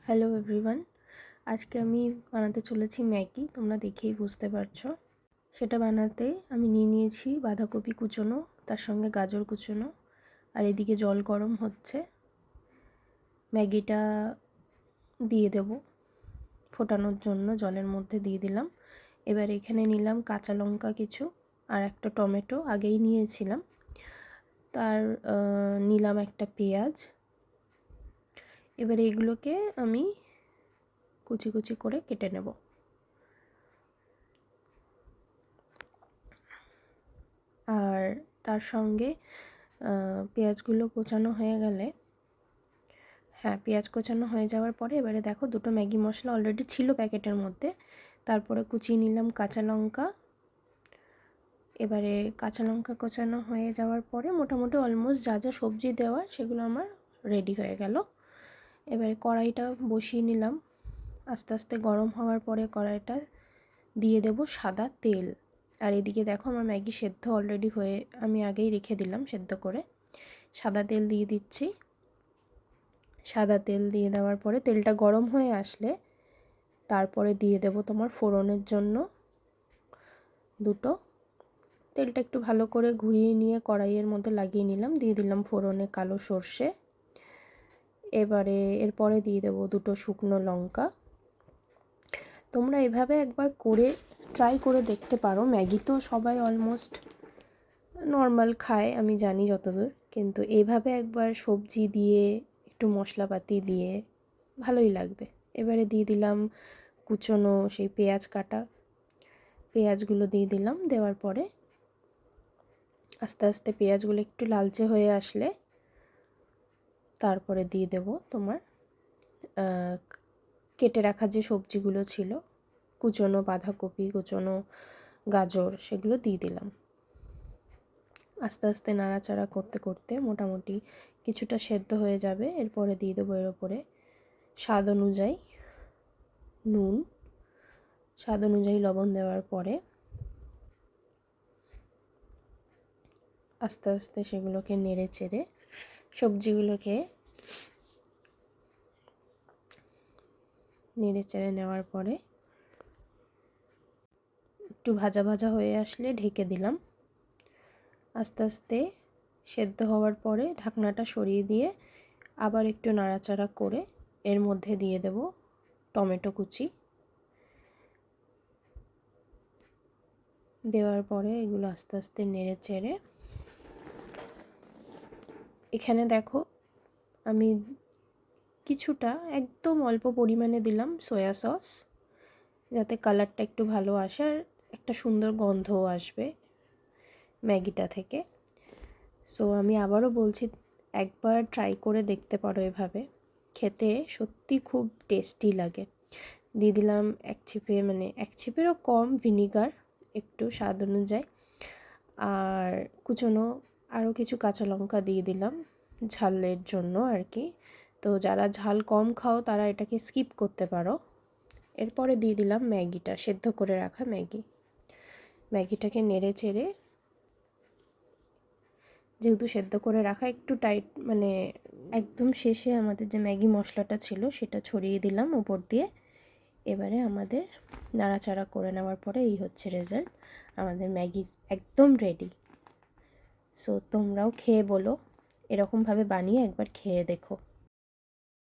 Hello everyone, আজকে আমি বানাতে চলেছি ম্যাগি। তোমরা দেখেই বুঝতে পারছো। সেটা বানাতে আমি নিয়েছি বাঁধাকপি কুচোনো, তার সঙ্গে গাজর কুচোনো, আর এদিকে জল গরম হচ্ছে। ম্যাগিটা দিয়ে দেব ফোটানোর জন্য, জলের মধ্যে দিয়ে দিলাম। এবার এখানে নিলাম কাঁচা লঙ্কা কিছু, আর একটা টমেটো আগেই নিয়েছিলাম। তার নিলাম একটা পেঁয়াজ। এবার এগুলোকে আমি কুচি কুচি করে কেটে নেব। আর তার সঙ্গে পেঁয়াজগুলো কোচানো হয়ে গেলে, পেঁয়াজ কোচানো হয়ে যাওয়ার পরে এবারে দেখো দুটো ম্যাগি মশলা অলরেডি ছিল প্যাকেটের মধ্যে। তারপরে কুচিয়ে নিলাম কাঁচা লঙ্কা। এবারে কাঁচা লঙ্কা কোচানো হয়ে যাওয়ার পরে মোটামুটি অলমোস্ট যা যা সবজি দেওয়ার সেগুলো আমার রেডি হয়ে গেল। এবারে কড়াইটা বসিয়ে নিলাম। আস্তে আস্তে গরম হওয়ার পরে কড়াইটা দিয়ে দেব সাদা তেল। আর এদিকে দেখো আমার ম্যাগি সেদ্ধ অলরেডি হয়ে আমি আগেই রেখে দিলাম সেদ্ধ করে। সাদা তেল দিয়ে দিচ্ছি। সাদা তেল দিয়ে দেওয়ার পরে তেলটা গরম হয়ে আসলে তারপরে দিয়ে দেব তোমার ফোড়নের জন্য দুটো। তেলটা একটু ভালো করে ঘুরিয়ে নিয়ে কড়াইয়ের মধ্যে লাগিয়ে নিলাম। দিয়ে দিলাম ফোড়নে কালো সর্ষে। এবারে এরপরে দিয়ে দেব দুটো শুকনো লঙ্কা। তোমরা এভাবে একবার করে ট্রাই করে দেখতে পারো। ম্যাগি তো সবাই অলমোস্ট নর্মাল খায়, আমি জানি যতদূর, কিন্তু এইভাবে একবার সবজি দিয়ে একটু মশলাপাতি দিয়ে ভালোই লাগবে। এবারে দিয়ে দিলাম কুচোনো সেই পেঁয়াজ কাটা, পেঁয়াজগুলো দিয়ে দিলাম। দেওয়ার পরে আস্তে আস্তে পেঁয়াজগুলো একটু লালচে হয়ে আসলে তারপরে দিয়ে দেব তোমার কেটে রাখা যে সবজিগুলো ছিল, কুচোনো বাঁধাকপি, কুচোনো গাজর, সেগুলো দিয়ে দিলাম। আস্তে আস্তে নাড়াচাড়া করতে করতে মোটামুটি কিছুটা সেদ্ধ হয়ে যাবে। এরপরে দিয়ে দেবো এর ওপরে স্বাদ অনুযায়ী নুন, স্বাদ অনুযায়ী লবণ দেওয়ার পরে আস্তে আস্তে সেগুলোকে নেড়ে চেড়ে সবজিগুলোকে নেড়ে চেড়ে নেওয়ার পরে একটু ভাজা ভাজা হয়ে আসলে ঢেকে দিলাম। আস্তে আস্তে সেদ্ধ হওয়ার পরে ঢাকনাটা সরিয়ে দিয়ে আবার একটু নাড়াচাড়া করে এর মধ্যে দিয়ে দেব টমেটো কুচি। দেওয়ার পরে এগুলো আস্তে আস্তে নেড়ে চেড়ে এখানে দেখো আমি কিছুটা একদম অল্প পরিমাণে দিলাম সয়া সস, যাতে কালারটা একটু ভালো আসে আর একটা সুন্দর গন্ধও আসবে ম্যাগিটা থেকে। সো আমি আবারও বলছি, একবার ট্রাই করে দেখতে পারো এভাবে, খেতে সত্যি খুব টেস্টি লাগে। দিয়ে দিলাম এক চিপে, মানে এক চিপেরও কম ভিনিগার, একটু স্বাদ অনুযায়ী। আর কুচনো আরও কিছু কাঁচা লঙ্কা দিয়ে দিলাম ঝালের জন্য আর কি। তো যারা ঝাল কম খাও তারা এটাকে স্কিপ করতে পারো। এরপরে দিয়ে দিলাম ম্যাগিটা, সেদ্ধ করে রাখা ম্যাগিটাকে নেড়ে চেড়ে, যেহেতু সেদ্ধ করে রাখা একটু টাইট, মানে একদম শেষে আমাদের যে ম্যাগি মশলাটা ছিল সেটা ছড়িয়ে দিলাম উপর দিয়ে। এবারে আমাদের নাড়াচাড়া করে নেওয়ার পরে এই হচ্ছে রেজাল্ট, আমাদের ম্যাগি একদম রেডি। সো তোমরাও খেয়ে বলো, এরকমভাবে বানিয়ে একবার খেয়ে দেখো।